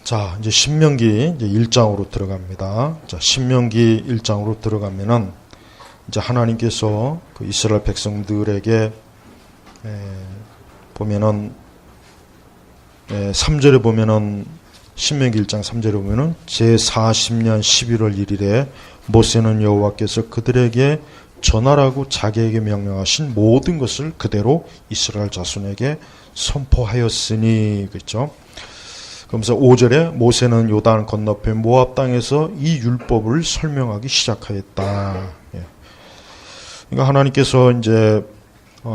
자, 이제 신명기 이제 1장으로 들어갑니다. 자, 신명기 1장으로 들어가면은 이제 하나님께서 그 이스라엘 백성들에게 보면은 3절에 보면은 신명기 1장 3절에 보면은 제40년 11월 1일에 모세는 여호와께서 그들에게 전하라고 자기에게 명령하신 모든 것을 그대로 이스라엘 자손에게 선포하였으니, 그렇죠? 그러면서 5절에 모세는 요단 건너편 모압 땅에서 이 율법을 설명하기 시작하였다. 예. 그러니까 하나님께서 이제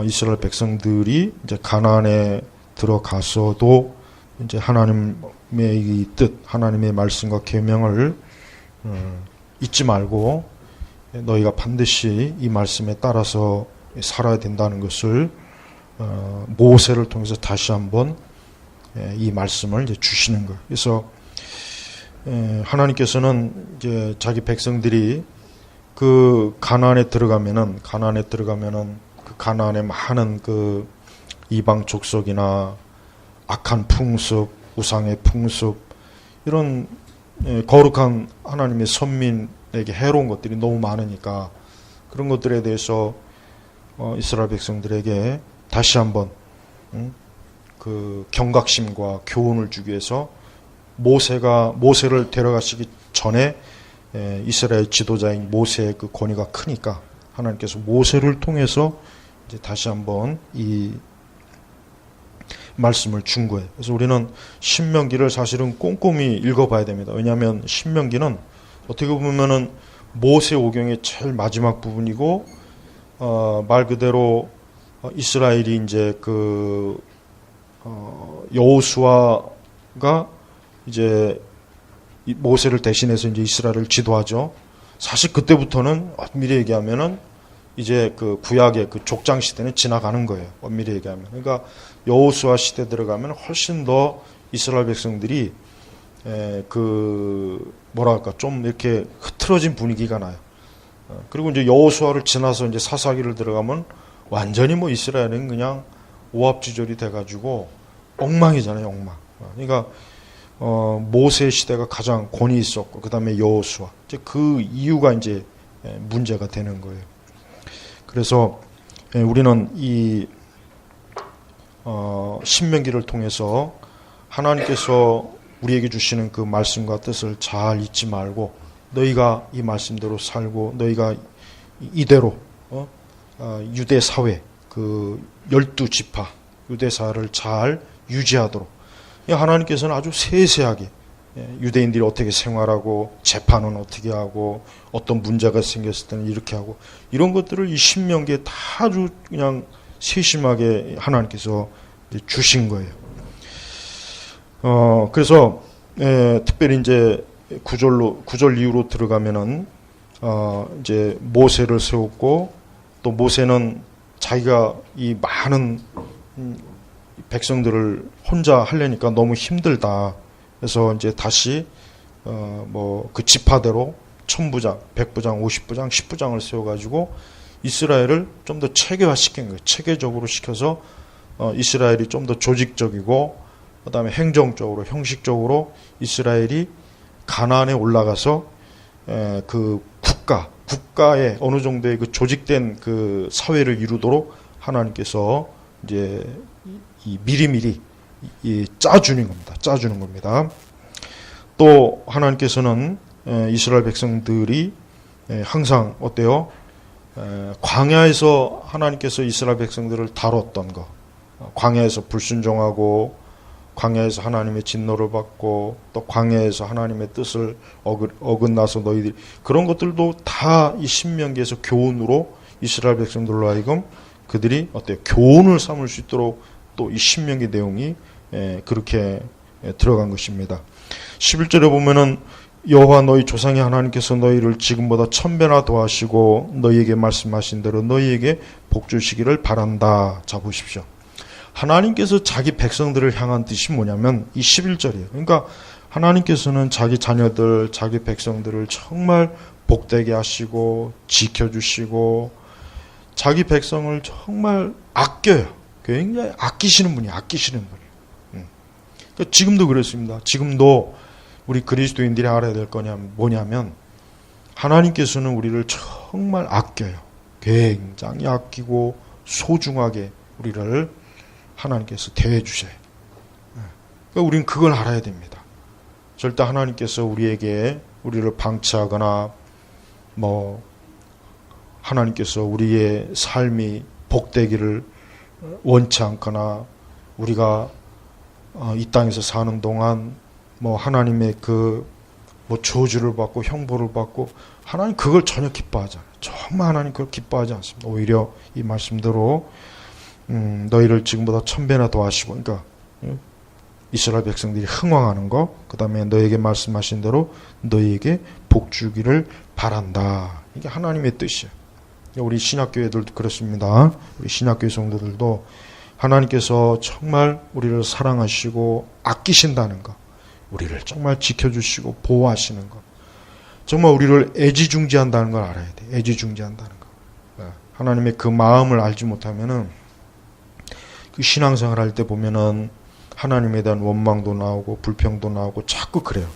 이스라엘 백성들이 이제 가나안에 들어가서도 이제 하나님의 이 뜻, 하나님의 말씀과 계명을 잊지 말고 너희가 반드시 이 말씀에 따라서 살아야 된다는 것을 모세를 통해서 다시 한번 이 말씀을 이제 주시는 거예요. 그래서 하나님께서는 이제 자기 백성들이 그 가나안에 들어가면은 그 가나안에 많은 그 이방 족속이나 악한 풍습, 우상의 풍습, 이런 거룩한 하나님의 선민에게 해로운 것들이 너무 많으니까 그런 것들에 대해서 이스라엘 백성들에게 다시 한번 그 경각심과 교훈을 주기 위해서 모세를 데려가시기 전에 이스라엘 지도자인 모세의 그 권위가 크니까 하나님께서 모세를 통해서 이제 다시 한번 이 말씀을 준 거예요. 그래서 우리는 신명기를 사실은 꼼꼼히 읽어봐야 됩니다. 왜냐하면 신명기는 어떻게 보면은 모세 오경의 제일 마지막 부분이고 말 그대로 이스라엘이 이제 그 여호수아가 이제 모세를 대신해서 이제 이스라엘을 지도하죠. 사실 그때부터는 엄밀히 얘기하면은 이제 그 구약의 그 족장 시대는 지나가는 거예요. 엄밀히 얘기하면. 그러니까 여호수아 시대 들어가면 훨씬 더 이스라엘 백성들이 그 뭐랄까 좀 이렇게 흐트러진 분위기가 나요. 그리고 이제 여호수아를 지나서 이제 사사기를 들어가면 완전히 뭐 이스라엘은 그냥 오합지졸이 돼가지고 엉망이잖아요, 엉망. 그러니까 모세 시대가 가장 권위 있었고 그 다음에 여호수아. 이제 그 이유가 이제 문제가 되는 거예요. 그래서 우리는 이 신명기를 통해서 하나님께서 우리에게 주시는 그 말씀과 뜻을 잘 잊지 말고 너희가 이 말씀대로 살고 너희가 이대로 유대 사회 그 12지파 유대 사회를 잘 유지하도록 하나님께서는 아주 세세하게 유대인들이 어떻게 생활하고 재판은 어떻게 하고 어떤 문제가 생겼을 때는 이렇게 하고 이런 것들을 이 신명기에 다 아주 그냥 세심하게 하나님께서 주신 거예요. 그래서 특별히 이제 구절 이후로 들어가면은 이제 모세를 세웠고 또 모세는 자기가 이 많은 백성들을 혼자 하려니까 너무 힘들다. 그래서 이제 다시 뭐 그 지파대로 1000부장, 100부장, 50부장, 10부장을 세워가지고 이스라엘을 좀 더 체계화시킨 거예요. 체계적으로 시켜서 이스라엘이 좀 더 조직적이고 그 다음에 행정적으로 형식적으로 이스라엘이 가나안에 올라가서 그 국가의 어느 정도의 그 조직된 그 사회를 이루도록 하나님께서 이제 이 미리미리 짜주는 겁니다. 또 하나님께서는 이스라엘 백성들이 항상 어때요? 광야에서 하나님께서 이스라엘 백성들을 다뤘던 거, 광야에서 불순종하고 광야에서 하나님의 진노를 받고 또 광야에서 하나님의 뜻을 어긋나서 너희들이 그런 것들도 다 이 신명기에서 교훈으로 이스라엘 백성들로 하여금 그들이 어때요? 교훈을 삼을 수 있도록 또 이 신명기 내용이 그렇게 들어간 것입니다. 11절에 보면은 여호와 너희 조상의 하나님께서 너희를 지금보다 1000배나 더하시고 너희에게 말씀하신 대로 너희에게 복 주시기를 바란다. 자 보십시오. 하나님께서 자기 백성들을 향한 뜻이 뭐냐면 이 11절이에요. 그러니까 하나님께서는 자기 자녀들, 자기 백성들을 정말 복되게 하시고 지켜주시고 자기 백성을 정말 아껴요. 굉장히 아끼시는 분이에요. 그러니까 지금도 그렇습니다. 지금도 우리 그리스도인들이 알아야 될 거냐면 뭐냐면 하나님께서는 우리를 정말 아껴요. 굉장히 아끼고 소중하게 우리를 하나님께서 대해 주셔요. 그러니까 우리는 그걸 알아야 됩니다. 절대 하나님께서 우리를 방치하거나 하나님께서 우리의 삶이 복되기를 원치 않거나 우리가 이 땅에서 사는 동안 하나님의 저주를 받고 형벌을 받고 하나님 그걸 전혀 기뻐하지 않아요. 정말 하나님 그걸 기뻐하지 않습니다. 오히려 이 말씀대로 너희를 지금보다 1000배나 더 하시고, 그러니까 이스라엘 백성들이 흥왕하는 거, 그 다음에 너에게 말씀하신 대로 너희에게 복 주기를 바란다. 이게 하나님의 뜻이에요. 우리 신약교회들도 그렇습니다. 우리 신약교회 성도들도 하나님께서 정말 우리를 사랑하시고 아끼신다는 거, 우리를 정말 지켜주시고 보호하시는 것, 정말 우리를 애지중지한다는 걸 알아야 돼. 애지중지한다는 거. 하나님의 그 마음을 알지 못하면은 그 신앙생활 할 때 보면은 하나님에 대한 원망도 나오고 불평도 나오고 자꾸 그래요.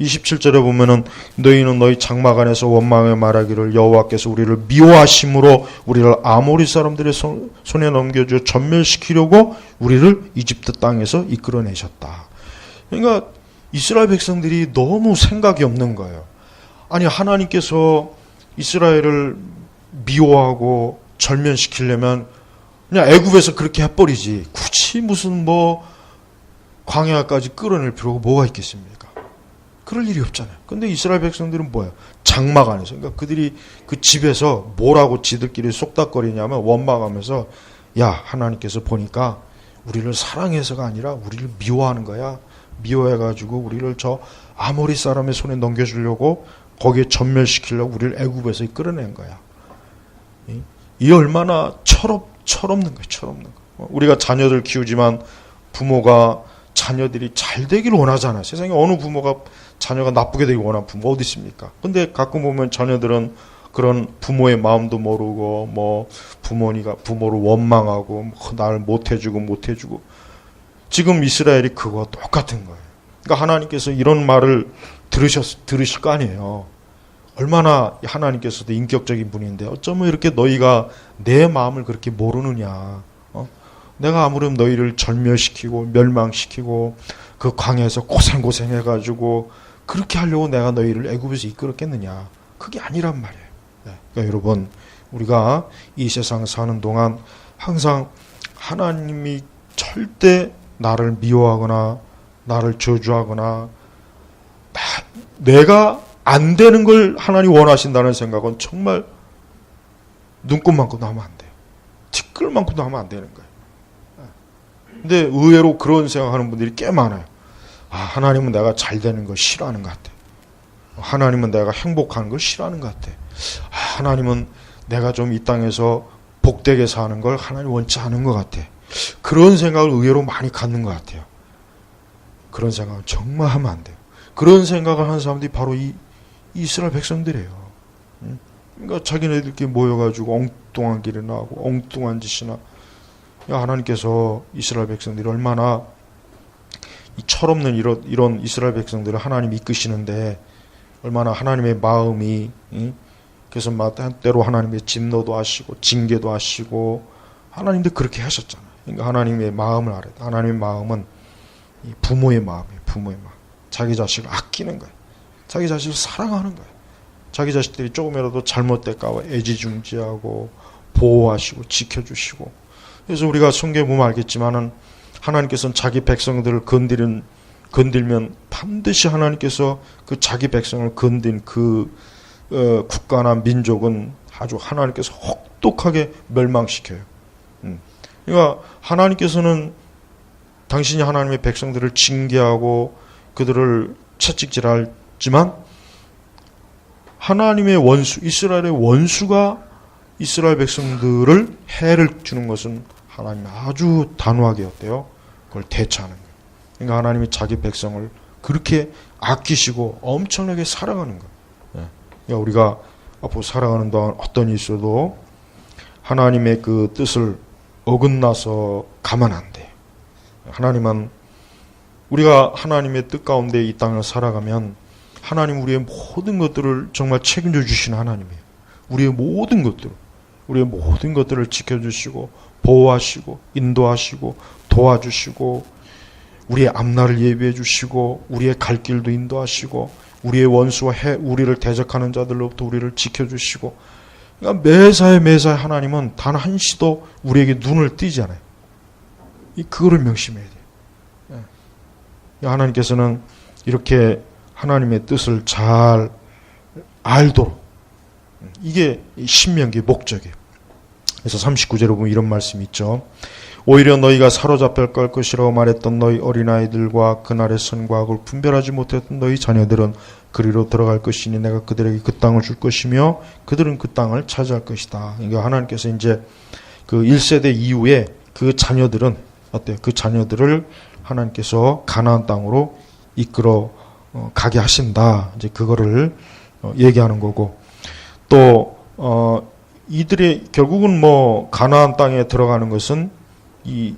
27절에 보면은 너희는 너희 장막 안에서 원망에 말하기를 여호와께서 우리를 미워하심으로 우리를 아모리 사람들의 손에 넘겨주어 전멸시키려고 우리를 이집트 땅에서 이끌어내셨다. 그러니까 이스라엘 백성들이 너무 생각이 없는 거예요. 아니 하나님께서 이스라엘을 미워하고 절면시키려면 그냥 애굽에서 그렇게 해버리지 굳이 무슨 광야까지 끌어낼 필요가 뭐가 있겠습니까? 그럴 일이 없잖아요. 근데 이스라엘 백성들은 뭐예요? 장막 안에서, 그러니까 그들이 그 집에서 뭐라고 지들끼리 쏙닥거리냐면 원망하면서 야 하나님께서 보니까 우리를 사랑해서가 아니라 우리를 미워하는 거야. 미워해가지고 우리를 저 아모리 사람의 손에 넘겨주려고 거기에 전멸시키려고 우리를 애굽에서 끌어낸 거야. 이 얼마나 철없는 거야. 철없는 거. 우리가 자녀들 키우지만 부모가 자녀들이 잘 되기를 원하잖아요. 세상에 어느 부모가 자녀가 나쁘게 되길 원하는 부모가 어디 있습니까? 근데 가끔 보면 자녀들은 그런 부모의 마음도 모르고 부모를 원망하고 나를 못해주고 지금 이스라엘이 그거와 똑같은 거예요. 그러니까 하나님께서 이런 말을 들으실 거 아니에요. 얼마나 하나님께서도 인격적인 분인데 어쩌면 이렇게 너희가 내 마음을 그렇게 모르느냐. 내가 아무렴 너희를 절멸시키고 멸망시키고 그 광야에서 고생해가지고 그렇게 하려고 내가 너희를 애굽에서 이끌었겠느냐. 그게 아니란 말이에요. 그러니까 여러분 우리가 이 세상 사는 동안 항상 하나님이 절대 나를 미워하거나 나를 저주하거나 내가 안 되는 걸 하나님 원하신다는 생각은 정말 눈곱만큼도 하면 안 돼요. 티끌만큼도 하면 안 되는 거예요. 근데 의외로 그런 생각하는 분들이 꽤 많아요. 하나님은 내가 잘 되는 걸 싫어하는 것 같아. 하나님은 내가 행복하는 걸 싫어하는 것 같아. 하나님은 내가 좀 이 땅에서 복되게 사는 걸 하나님 원치 않은 것 같아. 그런 생각을 의외로 많이 갖는 것 같아요. 그런 생각을 정말 하면 안 돼요. 그런 생각을 하는 사람들이 바로 이 이스라엘 백성들이에요. 그러니까 자기네들끼리 모여가지고 엉뚱한 길에 나가고 엉뚱한 짓이나. 하나님께서 이스라엘 백성들이 얼마나 이 철없는 이런 이스라엘 백성들을 하나님 이끄시는데 얼마나 하나님의 마음이 그래서 때로 하나님의 진노도 하시고 징계도 하시고 하나님도 그렇게 하셨잖아요. 그러니까 하나님의 마음을 알아야 돼. 하나님의 마음은 부모의 마음이에요. 부모의 마음. 자기 자식을 아끼는 거예요. 자기 자식을 사랑하는 거예요. 자기 자식들이 조금이라도 잘못될까 봐 애지중지하고 보호하시고 지켜주시고. 그래서 우리가 성경에 보면 알겠지만은 하나님께서는 자기 백성들을 건들면 반드시 하나님께서 그 자기 백성을 건든 그 국가나 민족은 아주 하나님께서 혹독하게 멸망시켜요. 그러니까 하나님께서는 당신이 하나님의 백성들을 징계하고 그들을 채찍질하지만 하나님의 원수, 이스라엘의 원수가 이스라엘 백성들을 해를 주는 것은 하나님이 아주 단호하게 어때요? 그걸 대처하는 거예요. 그러니까 하나님이 자기 백성을 그렇게 아끼시고 엄청나게 사랑하는 거예요. 그러니까 우리가 앞으로 살아가는 동안 어떤 일이 있어도 하나님의 그 뜻을 어긋나서 가면 안 돼요. 하나님은 우리가 하나님의 뜻 가운데 이 땅을 살아가면 하나님 우리의 모든 것들을 정말 책임져 주시는 하나님이에요. 우리의 모든 것들을 지켜주시고 보호하시고 인도하시고 도와주시고 우리의 앞날을 예비해 주시고 우리의 갈 길도 인도하시고 우리의 원수와 우리를 대적하는 자들로부터 우리를 지켜주시고, 그러니까 매사에 하나님은 단 한시도 우리에게 눈을 띄지 않아요. 그거를 명심해야 돼요. 하나님께서는 이렇게 하나님의 뜻을 잘 알도록, 이게 신명기의 목적이에요. 그래서 39절에 보면 이런 말씀이 있죠. 오히려 너희가 사로잡혀 갈 것이라고 말했던 너희 어린아이들과 그날의 선과 악을 분별하지 못했던 너희 자녀들은 그리로 들어갈 것이니 내가 그들에게 그 땅을 줄 것이며 그들은 그 땅을 차지할 것이다. 그러니까 하나님께서 이제 그 1세대 이후에 그 자녀들은 어때요? 그 자녀들을 하나님께서 가나안 땅으로 이끌어 가게 하신다. 이제 그거를 얘기하는 거고, 또 이들의 결국은 뭐 가나안 땅에 들어가는 것은 이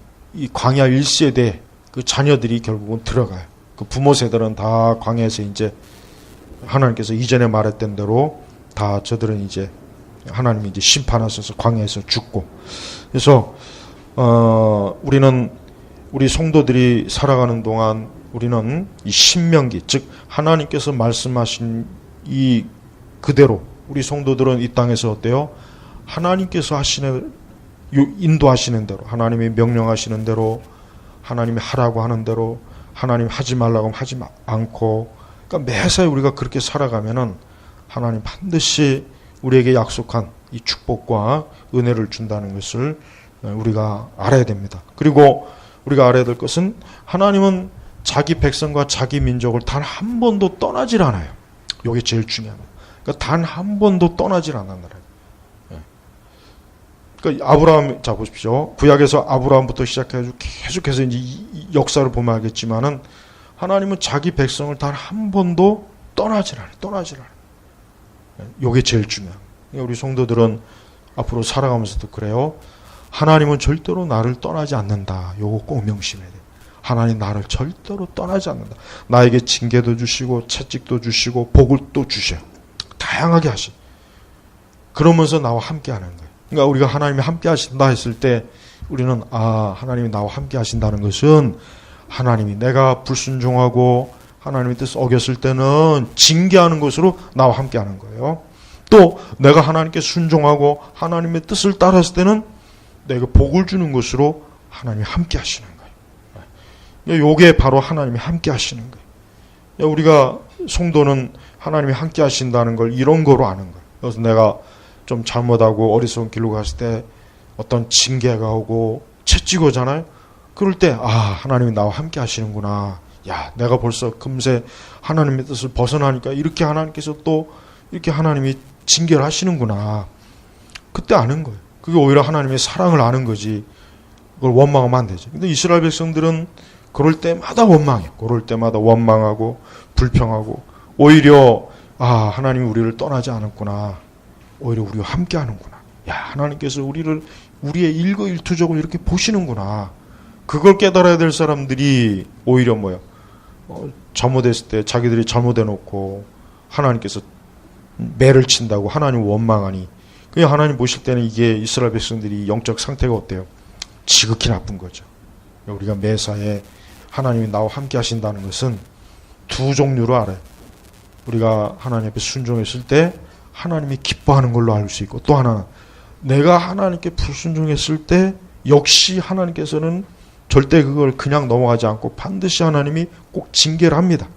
광야 1세대 그 자녀들이 결국은 들어가요. 그 부모 세대는 다 광야에서 이제 하나님께서 이전에 말했던 대로 다 저들은 이제 하나님이 이제 심판하셔서 광야에서 죽고, 그래서 우리 성도들이 살아가는 동안 우리는 이 신명기, 즉 하나님께서 말씀하신 이 그대로 우리 성도들은 이 땅에서 어때요? 하나님께서 하시는 인도하시는 대로, 하나님이 명령하시는 대로, 하나님이 하라고 하는 대로, 하나님 하지 말라고 하면 하지 않고, 그러니까 매사에 우리가 그렇게 살아가면은 하나님 반드시 우리에게 약속한 이 축복과 은혜를 준다는 것을 우리가 알아야 됩니다. 그리고 우리가 알아야 될 것은 하나님은 자기 백성과 자기 민족을 단 한 번도 떠나질 않아요. 이게 제일 중요합니다. 그러니까 단 한 번도 떠나질 않았나요. 그러니까 아브라함, 자 보십시오. 구약에서 아브라함부터 시작해가지고 계속해서 이제 이 역사를 보면 알겠지만은 하나님은 자기 백성을 단 한 번도 떠나질 않아요. 이게 제일 중요합니다. 우리 성도들은 앞으로 살아가면서도 그래요. 하나님은 절대로 나를 떠나지 않는다. 요거 꼭 명심해야 돼요. 하나님 나를 절대로 떠나지 않는다. 나에게 징계도 주시고 채찍도 주시고 복을 또 주셔요. 다양하게 하시. 그러면서 나와 함께 하는 거예요. 그러니까 우리가 하나님이 함께 하신다 했을 때 우리는 하나님이 나와 함께 하신다는 것은 하나님이 내가 불순종하고 하나님의 뜻을 어겼을 때는 징계하는 것으로 나와 함께 하는 거예요. 또 내가 하나님께 순종하고 하나님의 뜻을 따랐을 때는 내가 복을 주는 것으로 하나님이 함께 하시는 거예요. 이게 바로 하나님이 함께 하시는 거예요. 우리가 성도는 하나님이 함께 하신다는 걸 이런 거로 아는 거예요. 그래서 내가 좀 잘못하고 어리석은 길로 갔을 때 어떤 징계가 오고 채찍 오잖아요. 그럴 때 하나님이 나와 함께 하시는구나. 야, 내가 벌써 금세 하나님의 뜻을 벗어나니까 이렇게 하나님께서 또 이렇게 하나님이 징계를 하시는구나. 그때 아는 거예요. 그게 오히려 하나님의 사랑을 아는 거지. 그걸 원망하면 안 되죠. 근데 이스라엘 백성들은 그럴 때마다 원망해요. 그럴 때마다 원망하고 불평하고 오히려 하나님이 우리를 떠나지 않았구나. 오히려 우리와 함께 하는구나. 야, 하나님께서 우리의 일거일투족을 이렇게 보시는구나. 그걸 깨달아야 될 사람들이 오히려 뭐야? 잘못했을 때 자기들이 잘못해놓고 하나님께서 매를 친다고 하나님 원망하니, 그냥 하나님 보실 때는 이게 이스라엘 백성들이 영적 상태가 어때요? 지극히 나쁜 거죠. 우리가 매사에 하나님이 나와 함께 하신다는 것은 두 종류로 알아요. 우리가 하나님 앞에 순종했을 때 하나님이 기뻐하는 걸로 알 수 있고, 또 하나는 내가 하나님께 불순종했을 때 역시 하나님께서는 절대 그걸 그냥 넘어가지 않고 반드시 하나님이 꼭 징계를 합니다.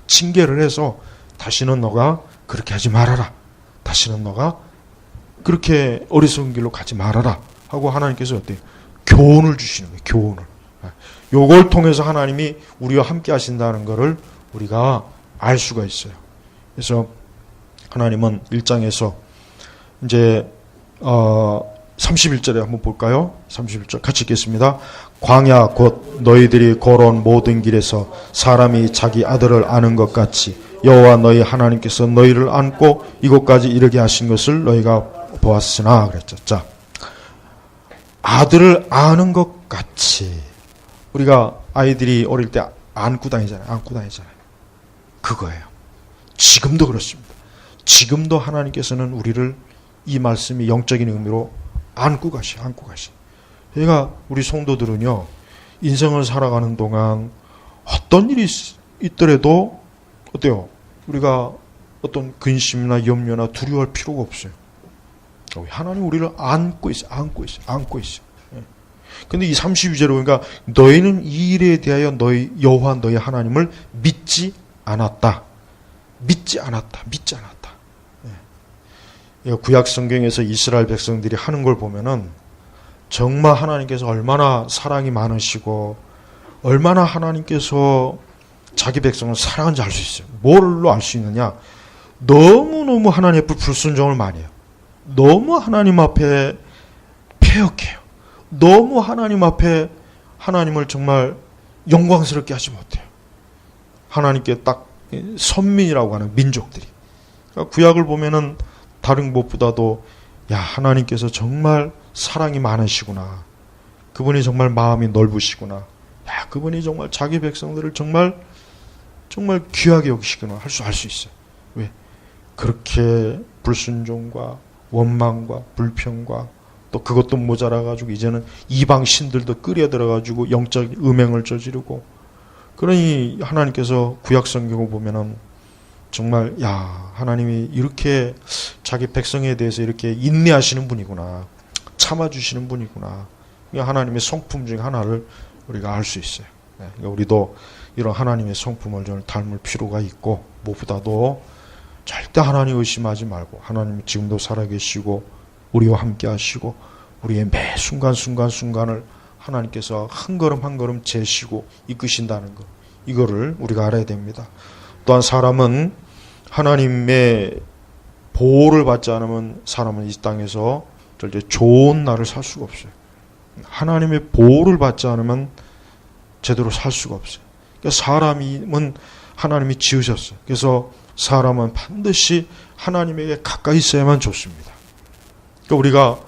징계를 해서 다시는 너가 그렇게 하지 말아라. 다시는 너가 그렇게 어리석은 길로 가지 말아라. 하고 하나님께서 어때요? 교훈을 주시는 거예요. 교훈을. 요걸 통해서 하나님이 우리와 함께 하신다는 것을 우리가 알 수가 있어요. 그래서 하나님은 1장에서 이제 31절에 한번 볼까요? 31절 같이 읽겠습니다. 광야 곧 너희들이 걸어온 모든 길에서 사람이 자기 아들을 아는 것 같이 여호와 너희 하나님께서 너희를 안고 이곳까지 이르게 하신 것을 너희가 보았으나 그랬죠. 자, 아들을 아는 것 같이, 우리가 아이들이 어릴 때 안고 다니잖아요. 그거예요. 지금도 그렇습니다. 지금도 하나님께서는 우리를 이 말씀이 영적인 의미로 안고 가시. 그러니까 우리 성도들은요, 인생을 살아가는 동안 어떤 일이 있더라도 어때요? 우리가 어떤 근심이나 염려나 두려워할 필요가 없어요. 하나님 우리를 안고 있어요. 근데 이 32절에 그러니까 너희는 이 일에 대하여 너희 여호와 너희 하나님을 믿지 않았다. 구약 성경에서 이스라엘 백성들이 하는 걸 보면은 정말 하나님께서 얼마나 사랑이 많으시고 얼마나 하나님께서 자기 백성을 사랑하는지 알 수 있어요. 뭘로 알 수 있느냐? 너무너무 하나님 앞에 불순종을 많이 해요. 너무 하나님 앞에 패역해요. 너무 하나님 앞에 하나님을 정말 영광스럽게 하지 못해요. 하나님께 딱 선민이라고 하는 민족들이. 그러니까 구약을 보면은 다른 것보다도 야, 하나님께서 정말 사랑이 많으시구나. 그분이 정말 마음이 넓으시구나. 야, 그분이 정말 자기 백성들을 정말 귀하게 여기시구나 할 수 있어요. 왜? 그렇게 불순종과 원망과 불평과 또 그것도 모자라가지고 이제는 이방 신들도 끌어들어가지고 영적 음행을 저지르고, 그러니 하나님께서 구약 성경을 보면은 정말 야, 하나님이 이렇게 자기 백성에 대해서 이렇게 인내하시는 분이구나, 참아주시는 분이구나. 하나님의 성품 중에 하나를 우리가 알 수 있어요. 그러니까 우리도 이런 하나님의 성품을 좀 닮을 필요가 있고, 무엇보다도 절대 하나님 의심하지 말고 하나님이 지금도 살아계시고 우리와 함께 하시고 우리의 매 순간순간을 하나님께서 한 걸음 한 걸음 재시고 이끄신다는 것, 이거를 우리가 알아야 됩니다. 또한 사람은 하나님의 보호를 받지 않으면 사람은 이 땅에서 절대 좋은 날을 살 수가 없어요. 하나님의 보호를 받지 않으면 제대로 살 수가 없어요. 그러니까 사람은 하나님이 지으셨어요. 그래서 사람은 반드시 하나님에게 가까이 있어야만 좋습니다. 그러니까 우리가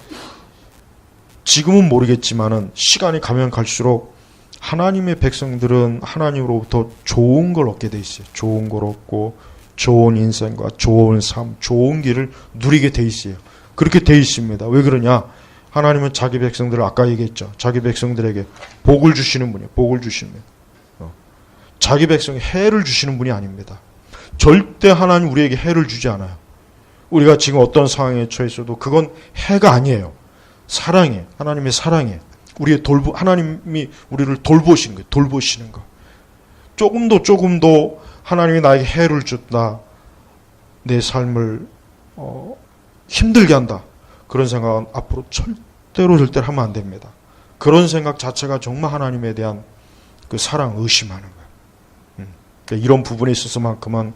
지금은 모르겠지만은 시간이 가면 갈수록 하나님의 백성들은 하나님으로부터 좋은 걸 얻게 돼 있어요. 좋은 걸 얻고 좋은 인생과 좋은 삶, 좋은 길을 누리게 돼 있어요. 그렇게 돼 있습니다. 왜 그러냐? 하나님은 자기 백성들을 아까 얘기했죠. 자기 백성들에게 복을 주시는 분이에요. 복을 주시는 분. 자기 백성에 해를 주시는 분이 아닙니다. 절대 하나님 우리에게 해를 주지 않아요. 우리가 지금 어떤 상황에 처했어도 그건 해가 아니에요. 사랑이에요. 하나님의 사랑이에요. 하나님이 우리를 돌보시는 거예요. 돌보시는 거. 조금도 하나님이 나에게 해를 줬다, 내 삶을 힘들게 한다, 그런 생각은 앞으로 절대로 하면 안 됩니다. 그런 생각 자체가 정말 하나님에 대한 그 사랑을 의심하는 거예요. 그러니까 이런 부분에 있어서만큼은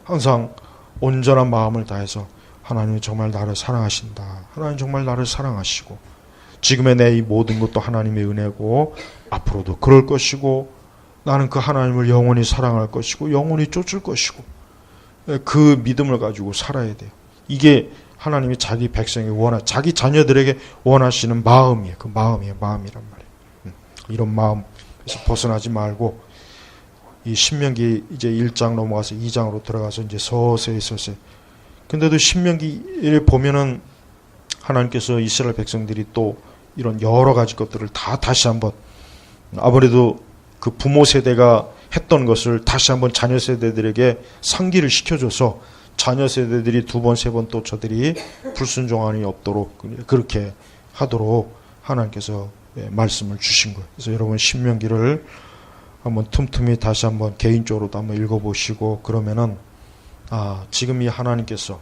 항상 온전한 마음을 다해서 하나님이 정말 나를 사랑하신다, 하나님 정말 나를 사랑하시고 지금의 내 이 모든 것도 하나님의 은혜고 앞으로도 그럴 것이고 나는 그 하나님을 영원히 사랑할 것이고 영원히 쫓을 것이고, 그 믿음을 가지고 살아야 돼요. 이게 하나님이 자기 백성이 자기 자녀들에게 원하시는 마음이에요. 그 마음이란 말이에요. 이런 마음에서 벗어나지 말고 이 신명기 이제 1장 넘어가서 2장으로 들어가서 이제 서서히. 근데도 신명기를 보면은 하나님께서 이스라엘 백성들이 또 이런 여러 가지 것들을 다시 한번, 아무래도 그 부모 세대가 했던 것을 다시 한번 자녀 세대들에게 상기를 시켜줘서 자녀 세대들이 2번, 3번 또 저들이 불순종함이 없도록 그렇게 하도록 하나님께서 말씀을 주신 거예요. 그래서 여러분 신명기를 한번 틈틈이 다시 한번 개인적으로도 한번 읽어보시고, 그러면은 지금 이 하나님께서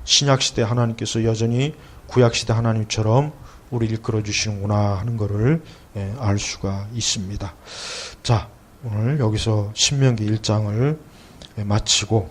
신약시대 하나님께서 여전히 구약시대 하나님처럼 우리를 이끌어 주시는구나 하는 것을 알 수가 있습니다. 자, 오늘 여기서 신명기 1장을 마치고